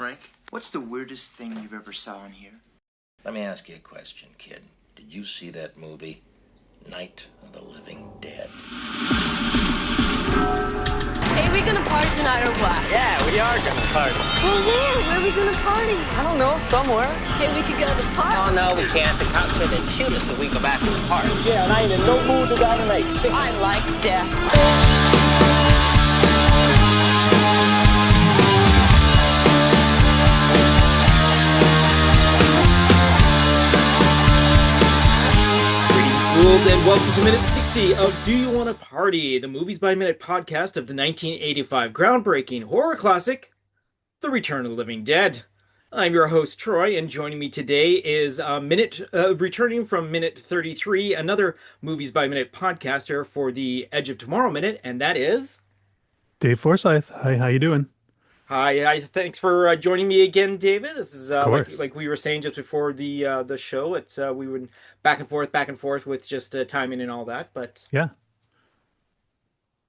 Frank. What's the weirdest thing you've ever saw in here? Let me ask you a question, kid. Did you see that movie, Night of the Living Dead? Hey, we gonna party tonight or what? Yeah, we are gonna party. Well, where are we gonna party? I don't know, somewhere. Hey, we could go to the park. Oh, no, we can't. The cops said they'd shoot us if we go back to the park. Yeah, and I ain't in no mood to go tonight. I like death. Ghouls, and welcome to minute 60 of Do You Want to Party, the Movies by Minute podcast of the 1985 groundbreaking horror classic, The Return of the Living Dead. I'm your host, Troy, and joining me today is returning from minute 33, another Movies by Minute podcaster for the Edge of Tomorrow minute, and that is... Dave Forsythe. Hi, how you doing? Hi, thanks for joining me again, David. This is like we were saying just before the show. It's we went back and forth with just timing and all that. But yeah,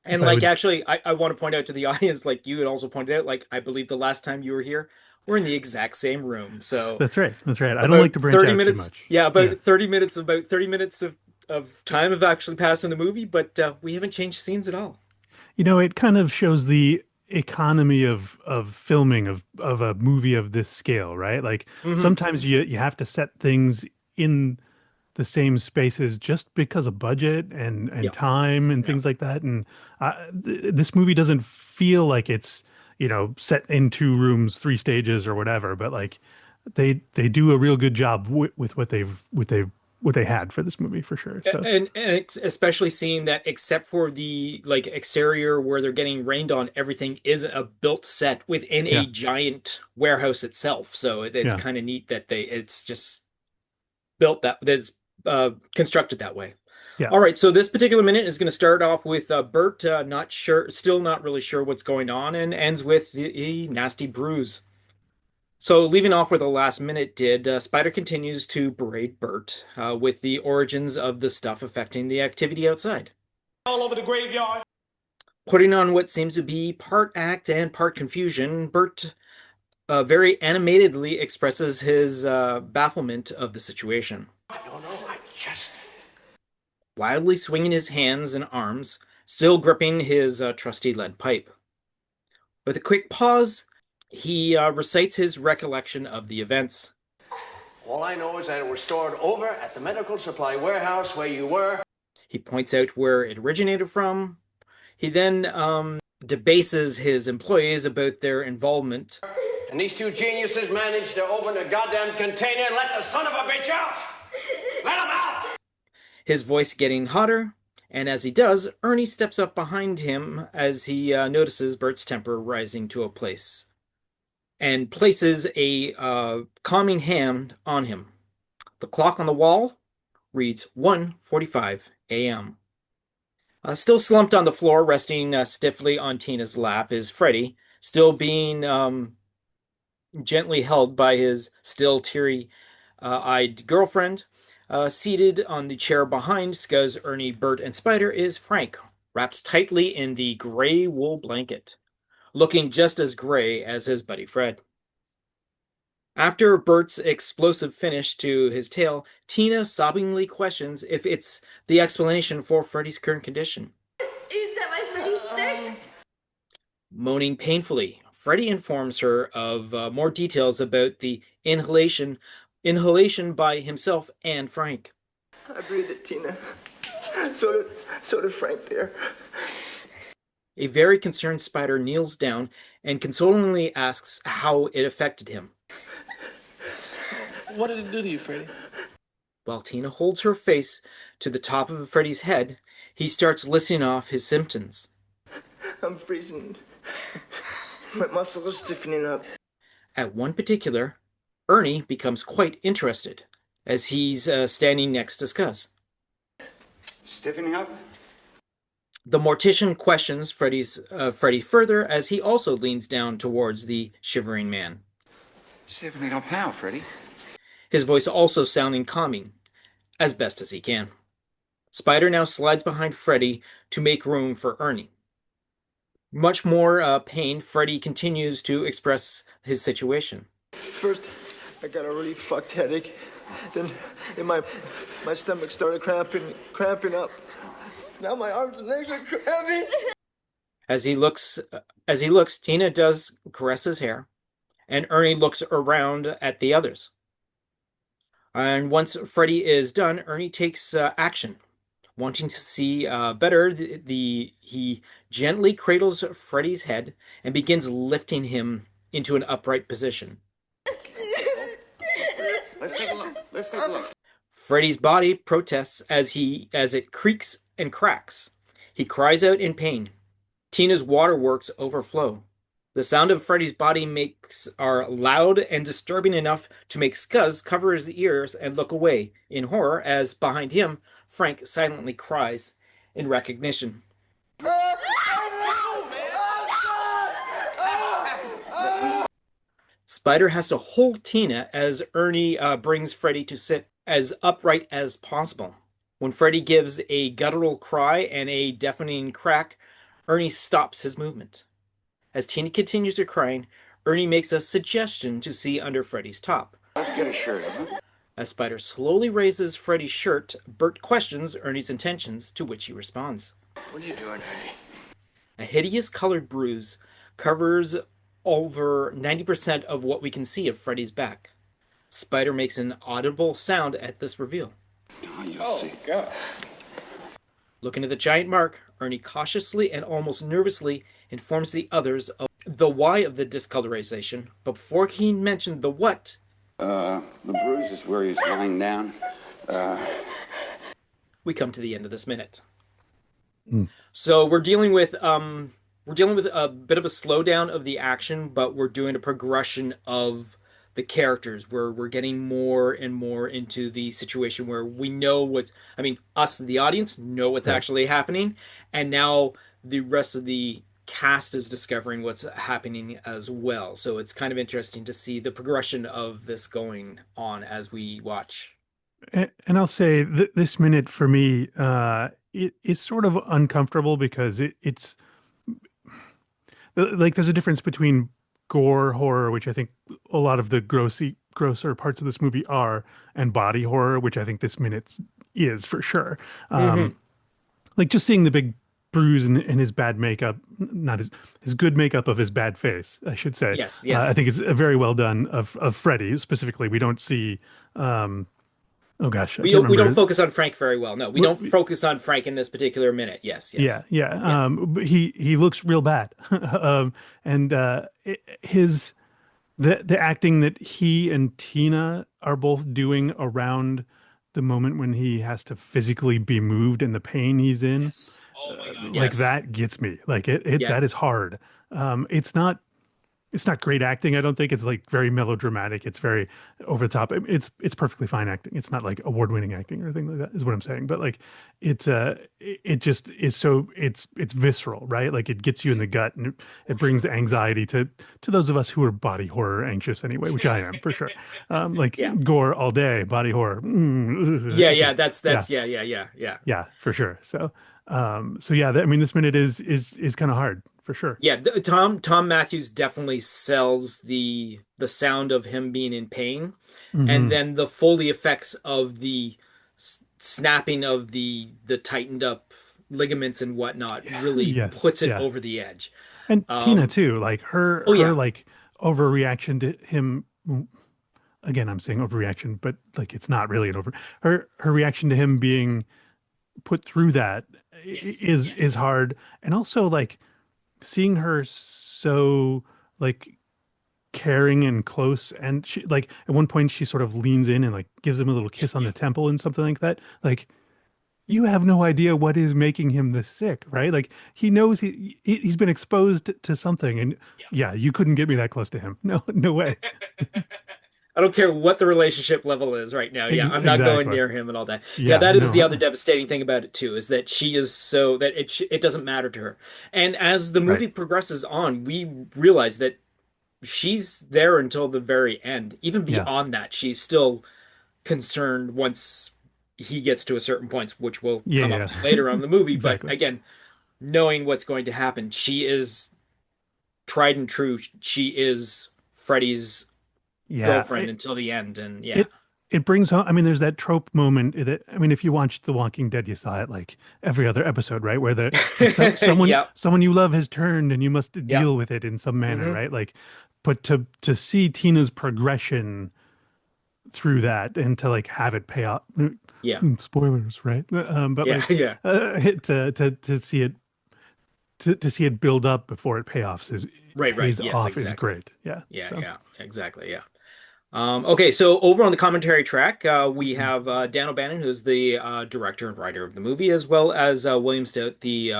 and actually, I want to point out to the audience, like you had also pointed out, like I believe the last time you were here, we're in the exact same room. So that's right. I don't like to branch out too much. Yeah, about 30 minutes of time have actually passed in the movie, but we haven't changed scenes at all. You know, it kind of shows the economy of filming of a movie of this scale, right? Like sometimes you have to set things in the same spaces just because of budget and time and things like that. And this movie doesn't feel like it's, you know, set in 2 rooms, 3 stages or whatever, but like they do a real good job with what they had for this movie, for sure. So. And especially seeing that, except for the like exterior where they're getting rained on, everything is a built set within a giant warehouse itself. So it's kind of neat that it's just built that's constructed that way. Yeah. All right. So this particular minute is going to start off with Bert still not really sure what's going on, and ends with the nasty bruise. So leaving off where the last minute did, Spider continues to berate Bert with the origins of the stuff affecting the activity outside. All over the graveyard. Putting on what seems to be part act and part confusion, Bert very animatedly expresses his bafflement of the situation. I don't know, I just... Wildly swinging his hands and arms, still gripping his trusty lead pipe. With a quick pause, he recites his recollection of the events. All I know is that it was stored over at the medical supply warehouse where you were. He points out where it originated from. He then debases his employees about their involvement. And these 2 geniuses managed to open a goddamn container and let the son of a bitch out! Let him out! His voice getting hotter, and as he does, Ernie steps up behind him as he notices Bert's temper rising to a place, and places a calming hand on him. The clock on the wall reads 1:45 a.m. Still slumped on the floor, resting stiffly on Tina's lap, is Freddy, still being gently held by his still teary-eyed girlfriend. Seated on the chair behind Scuzz, Ernie, Bert, and Spider is Frank, wrapped tightly in the gray wool blanket, looking just as gray as his buddy Fred. After Bert's explosive finish to his tale, Tina sobbingly questions if it's the explanation for Freddy's current condition. Is that why Freddy's sick? Moaning painfully, Freddy informs her of more details about the inhalation by himself and Frank. I breathed it, Tina. So did Frank there. A very concerned Spider kneels down and consolingly asks how it affected him. What did it do to you, Freddy? While Tina holds her face to the top of Freddy's head, he starts listing off his symptoms. I'm freezing. My muscles are stiffening up. At one particular, Ernie becomes quite interested as he's standing next to Scuzz. Stiffening up? The mortician questions Freddy further as he also leans down towards the shivering man. Stiffening up how, Freddy? His voice also sounding calming, as best as he can. Spider now slides behind Freddy to make room for Ernie. Much more pain, Freddy continues to express his situation. First, I got a really fucked headache. Then my stomach started cramping up. Now my arms and legs are cramping. As he looks, Tina does caress his hair, and Ernie looks around at the others. And once Freddy is done, Ernie takes action. Wanting to see better, he gently cradles Freddy's head and begins lifting him into an upright position. Let's take a look. Let's take a look. Freddy's body protests as it creaks and cracks. He cries out in pain. Tina's waterworks overflow. The sound of Freddy's body are loud and disturbing enough to make Scuzz cover his ears and look away in horror as, behind him, Frank silently cries in recognition. Spider has to hold Tina as Ernie brings Freddy to sit as upright as possible. When Freddy gives a guttural cry and a deafening crack, Ernie stops his movement. As Tina continues her crying, Ernie makes a suggestion to see under Freddy's top. Let's get a shirt, huh? As Spider slowly raises Freddy's shirt, Bert questions Ernie's intentions, to which he responds. What are you doing, Ernie? A hideous colored bruise covers over 90% of what we can see of Freddy's back. Spider makes an audible sound at this reveal. Oh, see. God. Looking at the giant mark, Ernie cautiously and almost nervously informs the others of the why of the discolorization, but before he mentioned the what... The bruise is where he's lying down. We come to the end of this minute. So we're dealing with a bit of a slowdown of the action, but we're doing a progression of the characters where we're getting more and more into the situation where we know us, the audience, know what's actually happening. And now the rest of the cast is discovering what's happening as well. So it's kind of interesting to see the progression of this going on as we watch. And I'll say this minute for me, it's sort of uncomfortable because it's like there's a difference between gore horror, which I think a lot of the grosser parts of this movie are, and body horror, which I think this minute is for sure. Like just seeing the big bruise and his bad makeup, not his good makeup of his bad face, I should say. Yes. I think it's very well done of Freddy specifically. We don't see. Oh gosh, we don't focus on Frank very well. No, we don't focus on Frank in this particular minute. Yes. Yeah. But he looks real bad, and the acting that he and Tina are both doing around the moment when he has to physically be moved and the pain he's in, Yes. Oh my God. like that gets me. Like it that is hard. It's not great acting. I don't think it's like very melodramatic. It's very over the top. It's perfectly fine acting. It's not like award-winning acting or anything like that is what I'm saying. But like it just is so it's visceral, right? Like it gets you in the gut and it brings anxiety to those of us who are body horror anxious anyway, which I am for sure. Gore all day, body horror. That's Yeah, for sure. So this minute is kind of hard. For sure. Yeah, Tom Matthews definitely sells the sound of him being in pain, and then the Foley effects of the snapping of the tightened up ligaments and whatnot really puts it over the edge. And Tina too, like her like overreaction to him. Again, I'm saying overreaction, but like it's not really an over. Her reaction to him being put through that is hard, and also like. Seeing her so like caring and close, and she like at one point she sort of leans in and like gives him a little kiss on the temple and something like that. Like you have no idea what is making him this sick, right? Like he knows he's been exposed to something, and you couldn't get me that close to him. No way. I don't care what the relationship level is right now. Yeah, I'm not going near him and all that. That is the other devastating thing about it too, is that she is so that it doesn't matter to her. And as the movie progresses on, we realize that she's there until the very end. Even beyond that, she's still concerned once he gets to a certain point, which we'll come up to later on in the movie. Exactly. But again, knowing what's going to happen. She is tried and true. She is Freddy's Yeah, girlfriend until the end, and yeah. it brings home. I mean, there's that trope moment that, I mean, if you watched The Walking Dead, you saw it like every other episode, right? Where the like Yep. someone you love has turned and you must Yep. deal with it in some manner, Hmm. right? Like, but to see Tina's progression through that and to like have it pay off. Yeah. Spoilers, right? But Yeah. like Yeah. to see it to see it build up before it Right, right. pays Yes, off is exactly. great. Yeah. Yeah, So yeah, exactly. Yeah. Okay, so over on the commentary track, we mhm. have Dan O'Bannon, who's the director and writer of the movie, as well as William Stout, the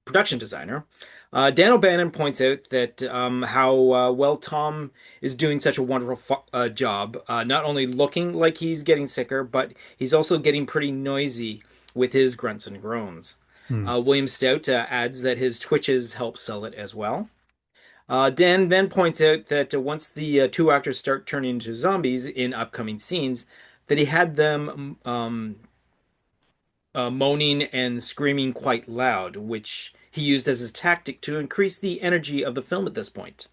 production designer. Dan O'Bannon points out that how well Tom is doing such a wonderful job, not only looking like he's getting sicker, but he's also getting pretty noisy with his grunts and groans. Hmm. William Stout adds that his twitches help sell it as well. Dan then points out that once the two actors start turning into zombies in upcoming scenes, that he had them moaning and screaming quite loud, which he used as his tactic to increase the energy of the film at this point.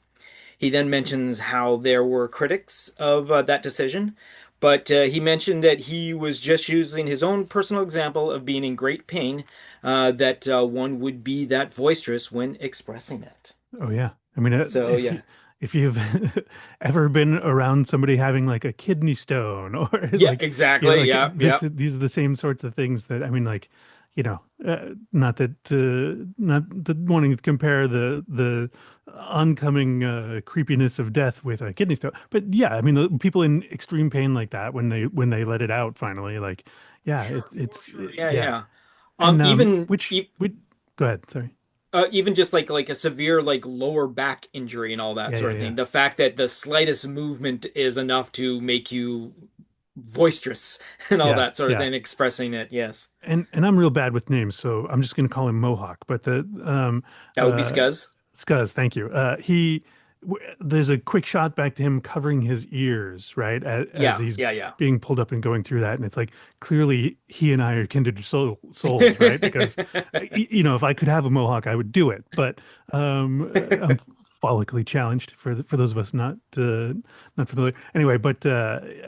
He then mentions how there were critics of that decision, but he mentioned that he was just using his own personal example of being in great pain, that one would be that boisterous when expressing it. Oh yeah. I mean, So, yeah. if you've ever been around somebody having like a kidney stone or Yeah, like exactly. like Yeah, yeah. these are the same sorts of things that I mean, like not that wanting to compare the oncoming creepiness of death with a kidney stone, but yeah, I mean, the people in extreme pain like that when they let it out finally, like yeah, Sure, for it's sure. Yeah, yeah, yeah. and Even which we go ahead, sorry. even just like a severe like lower back injury and all that Yeah, sort yeah, of yeah. thing. The fact that the slightest movement is enough to make you boisterous and all Yeah, that sort of yeah. thing, expressing it. Yes, And I'm real bad with names, so I'm just going to call him Mohawk. But the that would be Scuzz. Scuzz, thank you. There's a quick shot back to him covering his ears, right, as Yeah, he's yeah, yeah. being pulled up and going through that, and it's like clearly he and I are kindred souls, right? Because if I could have a Mohawk, I would do it. But I'm follically challenged for those of us not familiar. Anyway, but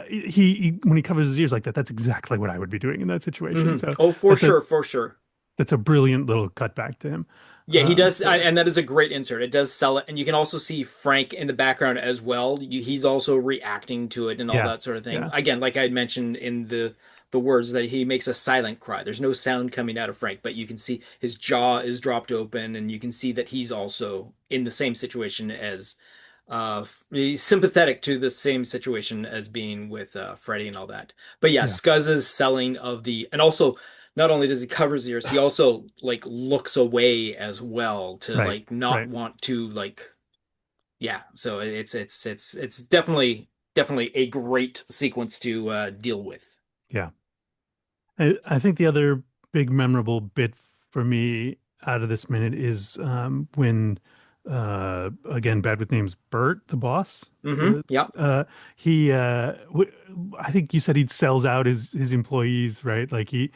he when he covers his ears like that, that's exactly what I would be doing in that situation. So Oh, for that's a sure, for sure. that's a brilliant little cutback to him. Yeah, he does, So and that is a great insert. It does sell it, and you can also see Frank in the background as well. He's also reacting to it and all yeah, that sort of thing. yeah, Again, like I had mentioned in the words that he makes a silent cry. There's no sound coming out of Frank, but you can see his jaw is dropped open, and you can see that he's also in the same situation as he's sympathetic to the same situation as being with Freddy and all that. But yeah, yeah, Scuzz's selling of the, and also not only does he cover his ears, he also like looks away as well to right, like not right, want to like, yeah. So it's definitely a great sequence to deal with. yeah. I think the other big memorable bit for me out of this minute is when again, bad with names, Bert, the boss. Mm-hmm. Yeah. He I think you said he sells out his employees, right? Like he's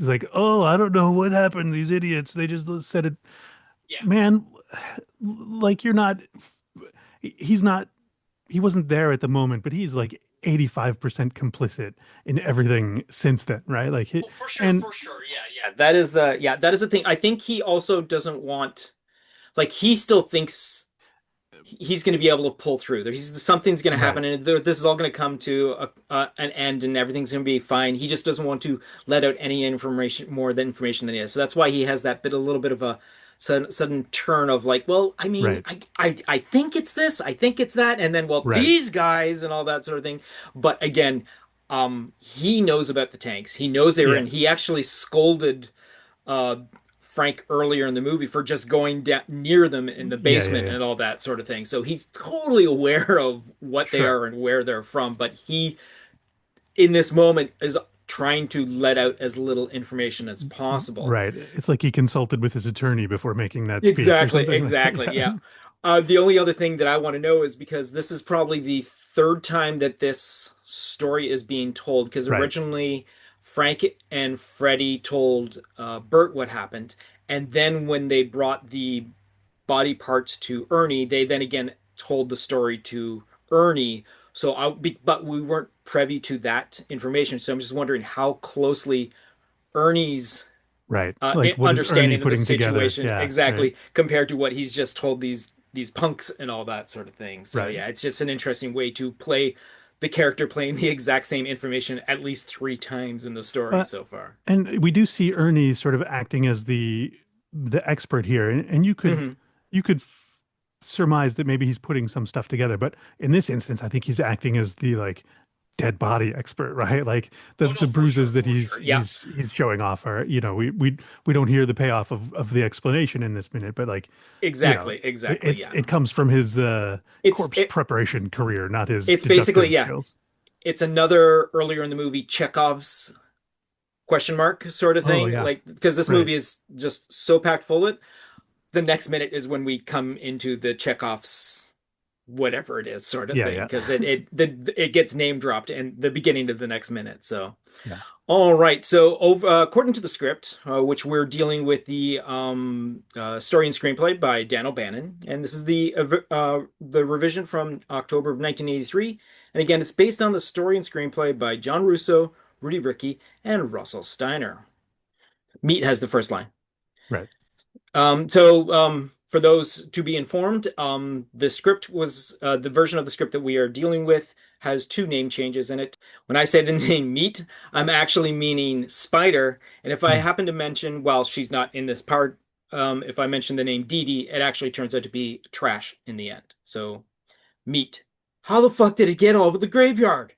like, oh, I don't know what happened. These idiots, they just said it. Yeah. Man, like you're not. He's not. He wasn't there at the moment, but he's like 85% complicit in everything since then, right? Like he, Oh, and for sure. Yeah, yeah. That is the thing. I think he also doesn't want, like, he still thinks he's going to be able to pull through. Something's going to right, happen, and this is all going to come to an end, and everything's going to be fine. He just doesn't want to let out any information, more than information than he has. So that's why he has that bit, a little bit of a sudden turn of like, well, I mean, right, I think it's this, I think it's that, and then well, right. these guys and all that sort of thing. But again, he knows about the tanks. He knows they were Yeah, in. He actually scolded uh, Frank earlier in the movie for just going down near them in the yeah, yeah, basement yeah. and all that sort of thing. So he's totally aware of what they Sure. are and where they're from, but he, in this moment, is trying to let out as little information as possible. Right. It's like he consulted with his attorney before making that speech or Exactly, something like exactly. yeah. Yeah. The only other thing that I want to know is because this is probably the third time that this story is being told, because Right. originally Frank and Freddy told Bert what happened, And then when they brought the body parts to Ernie, they then again told the story to Ernie. But we weren't privy to that information. So I'm just wondering how closely Ernie's Right. Like, what is Ernie understanding of the putting together? situation Yeah. Right. exactly compared to what he's just told these punks and all that sort of thing. So Right. yeah, it's just an interesting way to play the character playing the exact same information at least 3 times in the story Uh, so far. and we do see Ernie sort of acting as the expert here, and Hmm. you could surmise that maybe he's putting some stuff together, but in this instance, I think he's acting as the like dead body expert, right? Like Oh no, the for sure, bruises that for sure. Yeah, he's showing off are, you know, we don't hear the payoff of the explanation in this minute, but like, you know, exactly. Yeah, it comes from his it's corpse it, preparation career, not his it's basically deductive yeah, skills. it's another earlier in the movie Chekhov's question mark sort of Oh thing. yeah, Like because this right. movie is just so packed full of it. The next minute is when we come into the Chekhov's whatever it is sort of Yeah, thing yeah, because it gets name dropped in the beginning of the next minute. So yeah. all right, so according to the script, which we're dealing with the story and screenplay by Dan O'Bannon, and this is the revision from October of 1983, and again, it's based on the story and screenplay by John Russo, Rudy Rickey, and Russell Steiner. Meat has the first line. Right. For those to be informed, the script was the version of the script that we are dealing with has 2 name changes in it. When I say the name Meat, I'm actually meaning Spider. And if I Hmm. happen to mention, while she's not in this part, if I mention the name Dee Dee, it actually turns out to be trash in the end. So, Meat. How the fuck did it get all over the graveyard?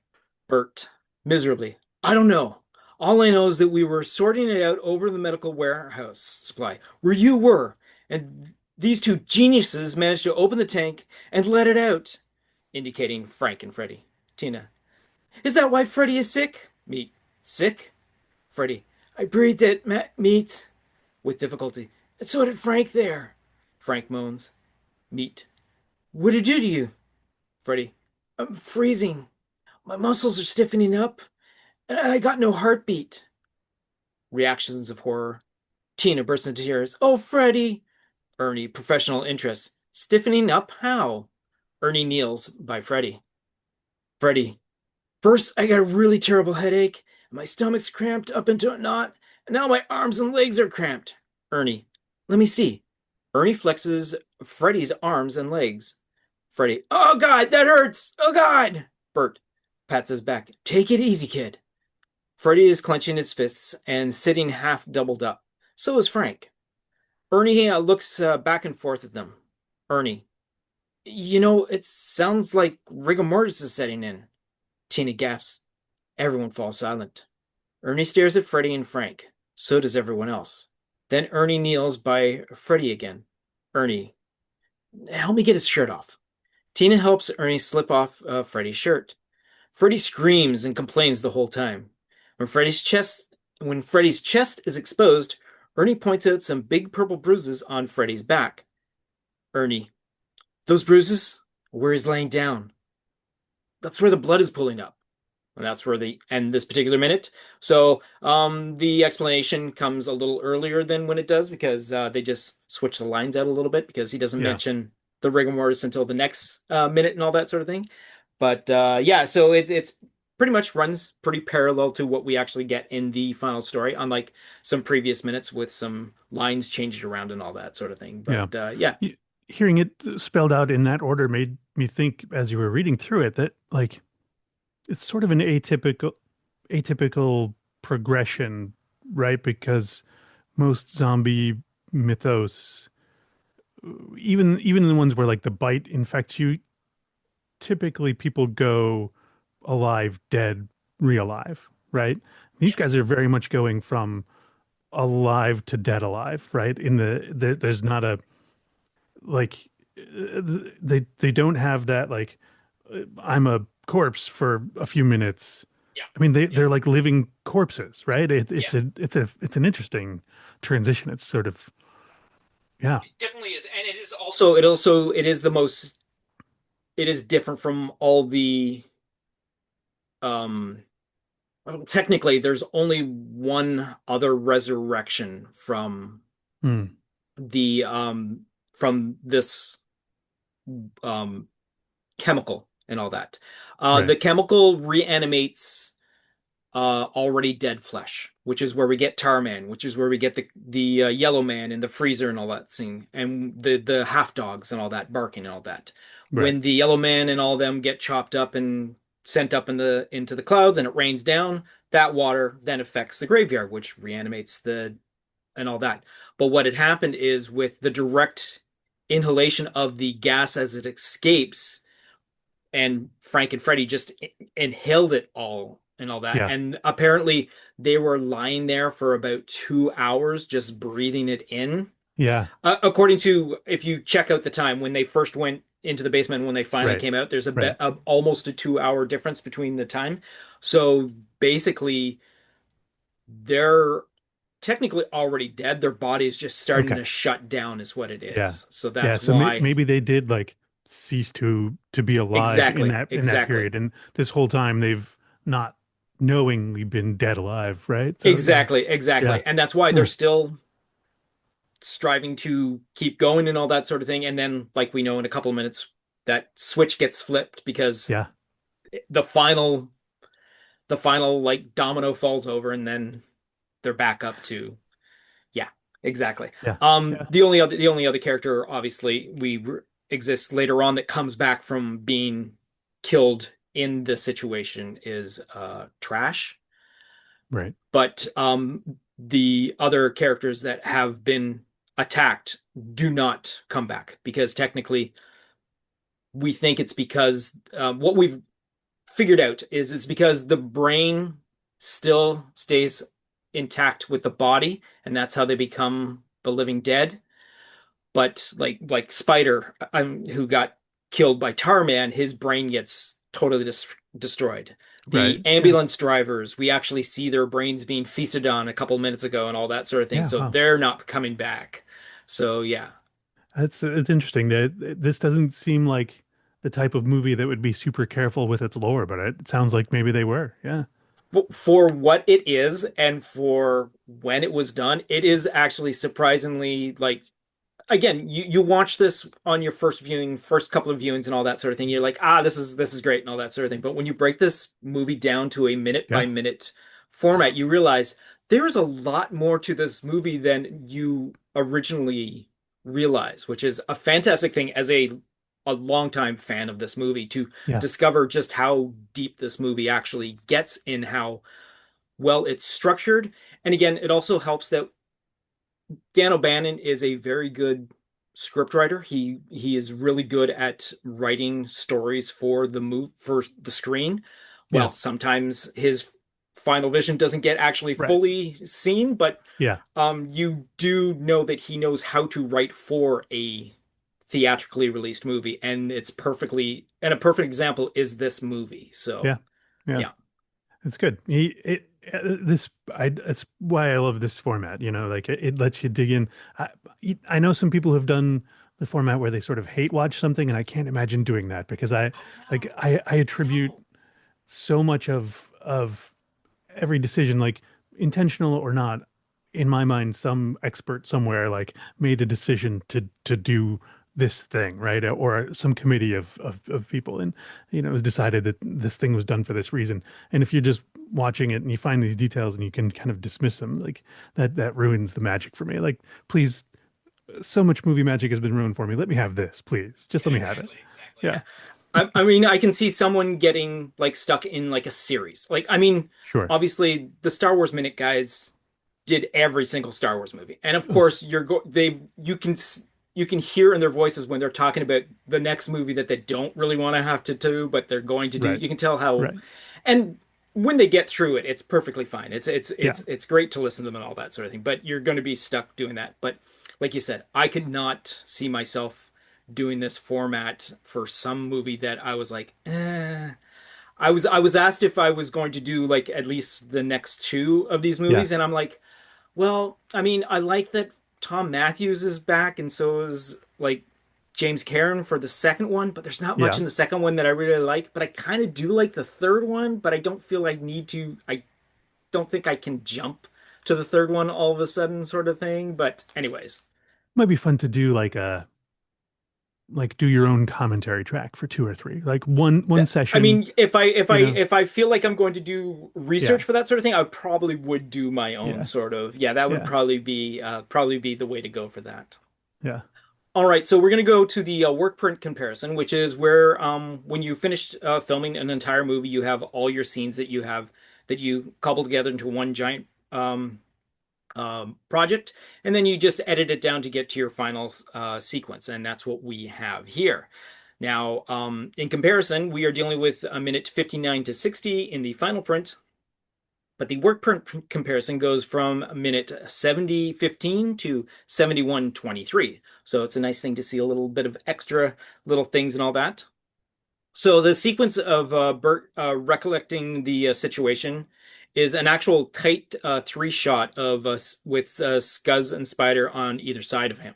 Bert, miserably. I don't know. All I know is that we were sorting it out over the medical warehouse supply, where you were, and these 2 geniuses managed to open the tank and let it out, indicating Frank and Freddy. Tina, is that why Freddy is sick? Meat, sick? Freddy, I breathed it, Meat, with difficulty. And so did Frank there. Frank moans. Meat, what did it do to you? Freddy, I'm freezing. My muscles are stiffening up, and I got no heartbeat. Reactions of horror. Tina bursts into tears. Oh, Freddy! Ernie, professional interest. Stiffening up? How? Ernie kneels by Freddy. Freddy, first I got a really terrible headache, and my stomach's cramped up into a knot, and now my arms and legs are cramped. Ernie, let me see. Ernie flexes Freddy's arms and legs. Freddy, oh God, that hurts! Oh God! Bert pats his back. Take it easy, kid. Freddy is clenching his fists and sitting half doubled up. So is Frank. Ernie looks back and forth at them. Ernie, you know, it sounds like rigor mortis is setting in. Tina gasps. Everyone falls silent. Ernie stares at Freddy and Frank. So does everyone else. Then Ernie kneels by Freddy again. Ernie, help me get his shirt off. Tina helps Ernie slip off Freddy's shirt. Freddy screams and complains the whole time. When Freddy's chest is exposed, Ernie points out some big purple bruises on Freddy's back. Ernie, those bruises? Where he's laying down. That's where the blood is pooling up. And that's where they end this particular minute. So the explanation comes a little earlier than when it does because they just switch the lines out a little bit because he doesn't Yeah. mention the rigor mortis until the next minute and all that sort of thing. But yeah, so it's pretty much runs pretty parallel to what we actually get in the final story, unlike some previous minutes with some lines changed around and all that sort of thing. Yeah. But yeah, Hearing it spelled out in that order made me think as you were reading through it that like it's sort of an atypical progression, right? Because most zombie mythos, even the ones where like the bite infects you, typically people go alive, dead, realive, right? These guys yes, are very much going from alive to dead alive, right? There's not a like they don't have that like I'm a corpse for a few minutes. yeah, I mean yeah, they're like living corpses, right? yeah. It's an interesting transition. It's sort of yeah. It definitely is, and it is different from all the um well, technically there's only one other resurrection from Hmm. the from this um chemical and all that. Right. The chemical reanimates already dead flesh, which is where we get Tarman, which is where we get the Yellow Man in the freezer and all that scene, and the half dogs and all that barking and all that. Right. When the Yellow Man and all them get chopped up and sent up into the clouds and it rains down, that water then affects the graveyard, which reanimates the and all that. But what had happened is with the direct inhalation of the gas as it escapes, and Frank and Freddy just inhaled it all and all that. Yeah. And apparently they were lying there for about 2 hours just breathing it in. Yeah. According to, if you check out the time when they first went into the basement and when they finally Right. came out, there's Right. almost a 2 hour difference between the time. So basically, they're technically already dead. Their body is just starting Okay. to shut down, is what it Yeah. is. So Yeah. that's So why. maybe they did like cease to be alive Exactly, in that exactly. period, and this whole time they've not knowingly been dead alive, right? So yeah. Exactly, Yeah. exactly. And that's why they're Huh. still striving to keep going and all that sort of thing. And then, like we know in a couple of minutes, that switch gets flipped because Yeah. the final like domino falls over and then they're back up to yeah, exactly. Yeah. Yeah. The only other character obviously exists later on that comes back from being killed in the situation is Trash. Right. But the other characters that have been attacked do not come back because technically we think it's because what we've figured out is it's because the brain still stays intact with the body, and that's how they become the living dead. But like Spider, who got killed by Tarman, his brain gets totally destroyed. Right. The Yeah. ambulance drivers, we actually see their brains being feasted on a couple minutes ago and all that sort of thing. Yeah. So Wow. they're not coming back. So yeah. That's it's interesting that this doesn't seem like the type of movie that would be super careful with its lore, but it sounds like maybe they were. Yeah. For what it is and for when it was done, it is actually surprisingly like again, you watch this on your first couple of viewings and all that sort of thing. You're like, this is great and all that sort of thing. But when you break this movie down to a minute by Yeah. minute format, you realize there is a lot more to this movie than you originally realize, which is a fantastic thing as a longtime fan of this movie to Yeah. discover just how deep this movie actually gets in how well it's structured. And again, it also helps that Dan O'Bannon is a very good scriptwriter. He is really good at writing stories for the screen. Yeah. Well, sometimes his final vision doesn't get actually Right. fully seen, but Yeah. you do know that he knows how to write for a theatrically released movie, and a perfect example is this movie. So Yeah. Yeah. yeah. It's good. That's why I love this format. Like it lets you dig in. I know some people have done the format where they sort of hate watch something, and I can't imagine doing that because I attribute so much of every decision, like intentional or not, in my mind, some expert somewhere like made a decision to do this thing, right? Or some committee of people, and it was decided that this thing was done for this reason. And if you're just watching it and you find these details and you can kind of dismiss them, like that ruins the magic for me. Like, please, so much movie magic has been ruined for me. Let me have this, please. Just let me have it. Yeah, I mean, I can see someone getting like stuck in like a series. Like, I mean, sure. obviously the Star Wars Minute guys did every single Star Wars movie, and of Ugh. course you can hear in their voices when they're talking about the next movie that they don't really want to have to do, but they're going to do. Right. You can tell how, Right. and when they get through it, it's perfectly fine. Yeah. It's great to listen to them and all that sort of thing. But you're going to be stuck doing that. But like you said, I could not see myself doing this format for some movie that I was like, eh. I was asked if I was going to do like at least the next two of these Yeah. movies, and I'm like, well, I mean, I like that Tom Matthews is back, and so is like James Cameron for the second one, but there's not much Yeah. in the second one that I really like. But I kind of do like the third one, but I don't feel I need to. I don't think I can jump to the third one all of a sudden, sort of thing. But anyways. Might be fun to do like do your own commentary track for two or three, like one I session, mean, you know. if I feel like I'm going to do research Yeah, for that sort of thing, I probably would do my own yeah, sort of. Yeah, that would yeah, probably be the way to go for that. yeah. All right, so we're going to go to the work print comparison, which is where when you finished filming an entire movie, you have all your scenes that you cobble together into one giant project, and then you just edit it down to get to your final sequence, and that's what we have here. Now, in comparison, we are dealing with a minute 59 to 60 in the final print, but the work print comparison goes from minute 70:15 to 71:23. So it's a nice thing to see a little bit of extra little things and all that. So the sequence of Bert recollecting the situation is an actual tight three shot of with Scuzz and Spider on either side of him.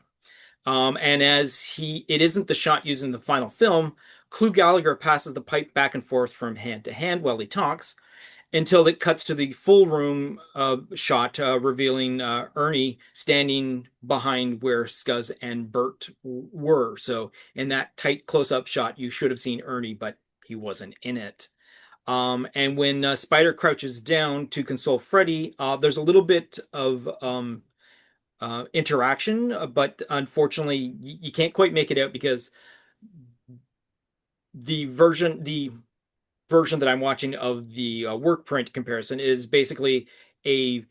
And it isn't the shot used in the final film. Clu Gallagher passes the pipe back and forth from hand to hand while he talks until it cuts to the full room shot, revealing Ernie standing behind where Scuzz and Bert were. So in that tight close-up shot, you should have seen Ernie, but he wasn't in it. And when Spider crouches down to console Freddy, there's a little bit of interaction, but unfortunately, you can't quite make it out because the version that I'm watching of the work print comparison is basically a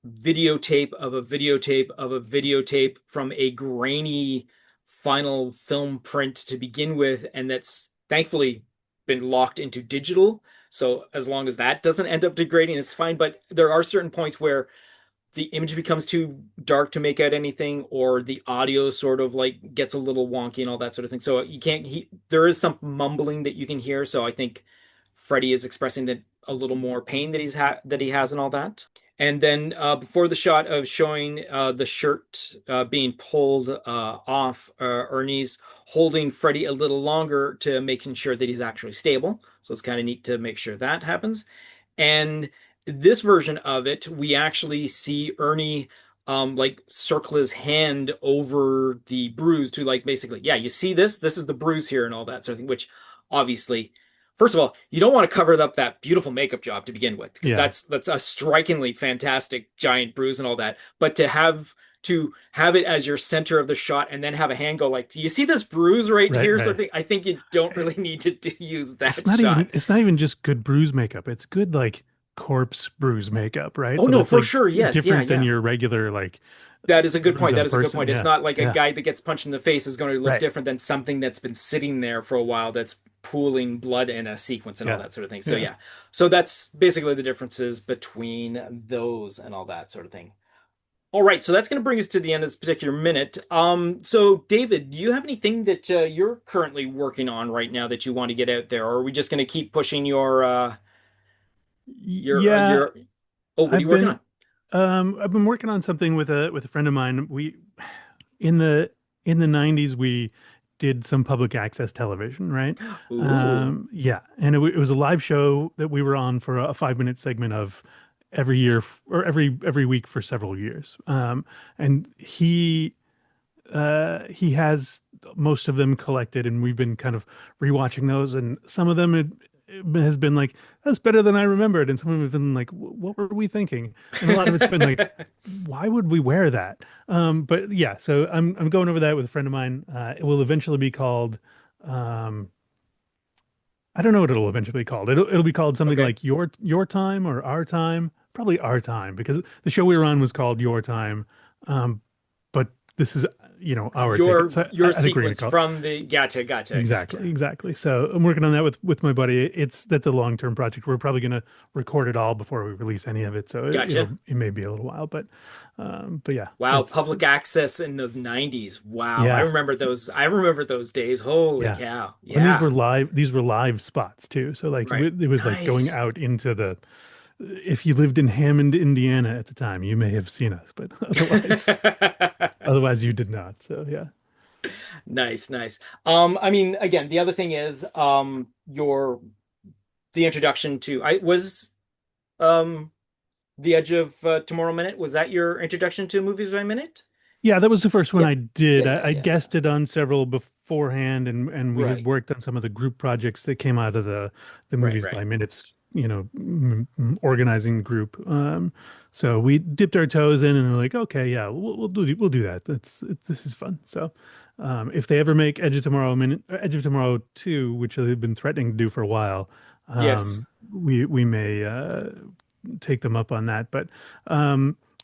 videotape of a videotape of a videotape from a grainy final film print to begin with, and that's thankfully been locked into digital. So as long as that doesn't end up degrading, it's fine. But there are certain points where the image becomes too dark to make out anything, or the audio sort of like gets a little wonky and all that sort of thing. So you can't, there is some mumbling that you can hear. So I think Freddy is expressing that a little more pain that he has and all that. And then before the shot of showing the shirt being pulled off, Ernie's holding Freddy a little longer to making sure that he's actually stable. So it's kind of neat to make sure that happens. And this version of it, we actually see Ernie like circle his hand over the bruise to like basically, yeah, you see this? This is the bruise here and all that sort of thing, which obviously, first of all, you don't want to cover up that beautiful makeup job to begin with, because Yeah. that's a strikingly fantastic giant bruise and all that. But to have it as your center of the shot and then have a hand go like, do you see this bruise right here? Right. So I think you don't really need to use that shot. It's not even just good bruise makeup. It's good like corpse bruise makeup, right? Oh So no, that's for like sure. Yes. different Yeah. than your regular like That is a good bruise point. on That a is a good person. point. It's Yeah. not like a Yeah. guy that gets punched in the face is going to look Right. different than something that's been sitting there for a while that's pooling blood in a sequence and all Yeah. that sort of thing. So Yeah. yeah. So that's basically the differences between those and all that sort of thing. All right, so that's going to bring us to the end of this particular minute. So David, do you have anything that you're currently working on right now that you want to get out there, or are we just going to keep pushing Yeah, your? Oh, what are you working on? I've been working on something with a friend of mine. We in the 90s we did some public access television, right? Ooh, Yeah, and it was a live show that we were on for a 5 minute segment of every year or every week for several years. And he has most of them collected, and we've been kind of rewatching those, and some of them it has been like, that's better than I remembered, and some of them have been like, what were we thinking? And a lot of it's been like, why would we wear that? But yeah, so I'm going over that with a friend of mine. It will eventually be called I don't know what it'll eventually be called. It'll be called something okay. like your time or our time, probably our time, because the show we were on was called Your Time. But this is, our Your ticket. So your I think we're gonna sequence call it. from the gotcha. Exactly. So I'm working on that with my buddy. That's a long-term project. We're probably gonna record it all before we release any of it. So Gotcha. it may be a little while, but yeah. Wow, It's public access in the 90s. Wow. I yeah. remember those. I remember those days. Holy Yeah. cow. And Yeah. these were live spots too. So like Right. it was like going Nice. out into the, if you lived in Hammond, Indiana at the time, you may have seen us, but otherwise you did not. So yeah. Nice. I mean, again, the other thing is the introduction to I was um The Edge of Tomorrow Minute. Was that your introduction to Movies by Minute? Yeah, that was the first one Yeah. I did. Yeah, I, yeah, I yeah, yeah. guested on several beforehand, and we had Right. worked on some of the group projects that came out of the Right, Movies right. by Minutes, organizing group. So we dipped our toes in, and we're like, okay, yeah, we'll do that. This is fun. So, if they ever make Edge of Tomorrow 2, which they've been threatening to do for a while, Yes. we may take them up on that. But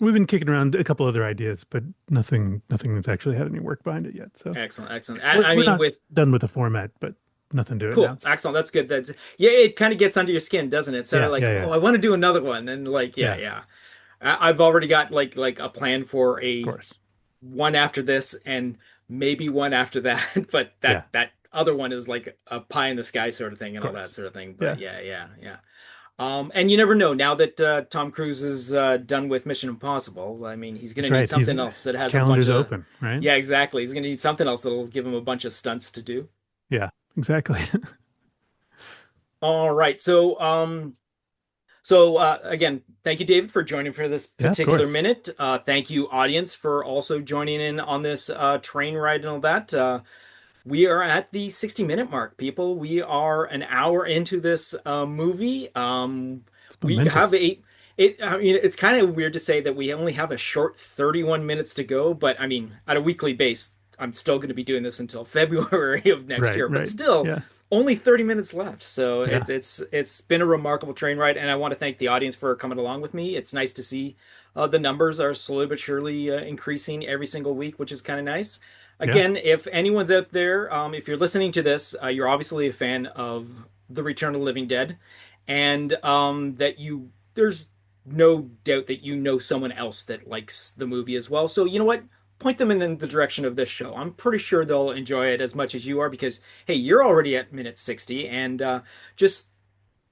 we've been kicking around a couple other ideas, but nothing that's actually had any work behind it yet. So Excellent, excellent. we're I we're mean, not with done with the format, but nothing to cool, announce. excellent. That's good. That's yeah. It kind of gets under your skin, doesn't it? So Yeah, like, yeah, yeah, oh, I want to do another one, and like, yeah, yeah. yeah. I've already got like a plan for Of a course. one after this, and maybe one after that. But Yeah, that other one is like a pie in the sky sort of thing, of and all that course. sort of thing. But Yeah, yeah, yeah, yeah. And you never know. Now that Tom Cruise is done with Mission Impossible, I mean, he's going that's to need right. something else that His has a bunch calendar's of. open, right? Yeah, exactly. He's going to need something else that'll give him a bunch of stunts to do. Yeah, exactly. All right. Again, thank you, David, for joining for this Yeah, of particular course. minute. Thank you, audience, for also joining in on this train ride and all that. We are at the 60-minute mark, people. We are an hour into this movie. It's We have momentous. I mean, it's kind of weird to say that we only have a short 31 minutes to go, but I mean, at a weekly base, I'm still going to be doing this until February of next Right, year, but right. still Yeah, only 30 minutes left. So yeah, it's been a remarkable train ride, and I want to thank the audience for coming along with me. It's nice to see the numbers are slowly but surely increasing every single week, which is kind of nice. yeah. Again, if anyone's out there, if you're listening to this, you're obviously a fan of The Return of the Living Dead, and that there's no doubt that you know someone else that likes the movie as well. So you know what? Point them in the direction of this show. I'm pretty sure they'll enjoy it as much as you are because, hey, you're already at minute 60, and just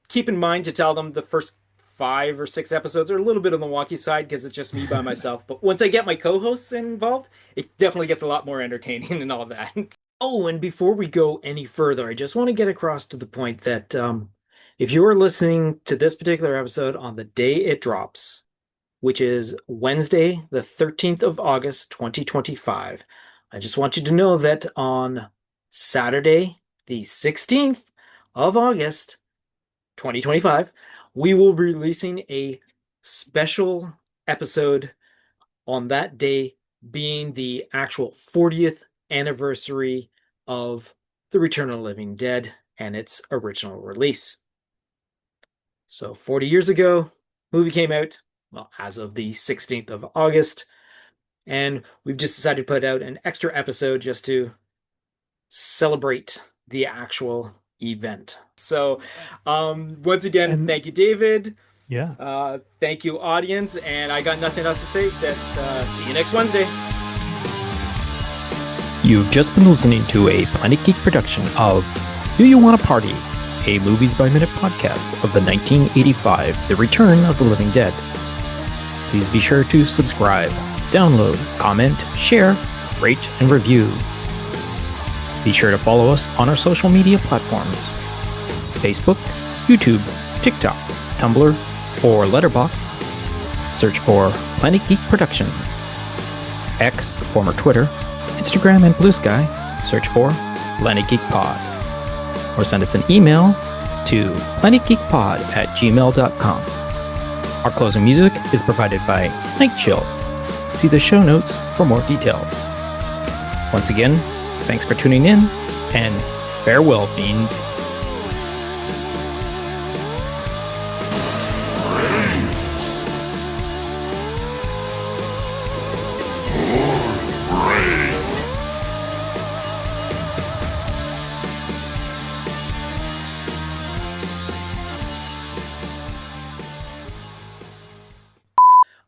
keep in mind to tell them the first 5 or 6 episodes are a little bit on the wonky side because it's just me by myself. But once I get my co-hosts involved, it definitely gets a lot more entertaining and all that. Oh, and before we go any further, I just want to get across to the point that if you are listening to this particular episode on the day it drops, which is Wednesday, the 13th of August, 2025, I just want you to know that on Saturday, the 16th of August, 2025, we will be releasing a special episode on that day being the actual 40th anniversary of The Return of the Living Dead and its original release. So 40 years ago, movie came out, well, as of the 16th of August, and we've just decided to put out an extra episode just to celebrate the actual event. So, once again, And thank you, David. yeah. Thank you, audience. And I got nothing else to say except see you next Wednesday. You've just been listening to a Planet Geek production of Do You Want to Party? A Movies by Minute podcast of the 1985 The Return of the Living Dead. Please be sure to subscribe, download, comment, share, rate, and review. Be sure to follow us on our social media platforms: Facebook, YouTube, TikTok, Tumblr, or Letterboxd. Search for Planet Geek Productions. X, former Twitter, Instagram, and Blue Sky. Search for Planet Geek Pod. Or send us an email to planetgeekpod@gmail.com. Our closing music is provided by Night Chill. See the show notes for more details. Once again, thanks for tuning in, and farewell, fiends.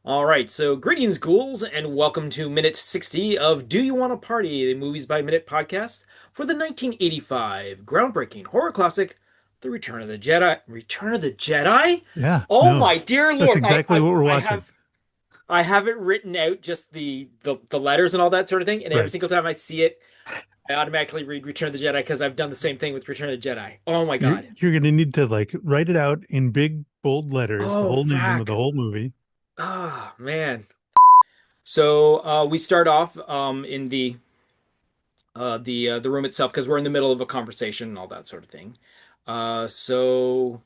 All right, so greetings, ghouls, and welcome to minute 60 of Do You Want to Party, the Movies by Minute podcast for the 1985 groundbreaking horror classic, The Return of the Jedi. Return of the Jedi? Yeah, Oh no, my dear that's lord! exactly what we're watching. I have it written out, just the letters and all that sort of thing, and every Right. single time I see it, I automatically read Return of the Jedi because I've done the same thing with Return of the Jedi. Oh my You're god! you're gonna need to like write it out in big bold letters, the Oh whole name of the frack! whole movie. Ah, man. So we start off in the room itself because we're in the middle of a conversation and all that sort of thing. So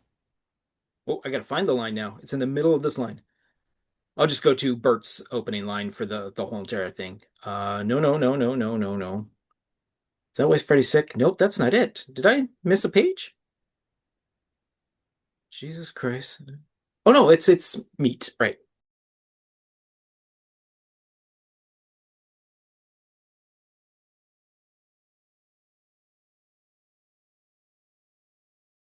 oh, I gotta find the line now. It's in the middle of this line. I'll just go to Bert's opening line for the whole entire thing. No, no, no, no, no, no, no. Is that why Freddy's sick? Nope, that's not it. Did I miss a page? Jesus Christ. Oh no, it's meat, right?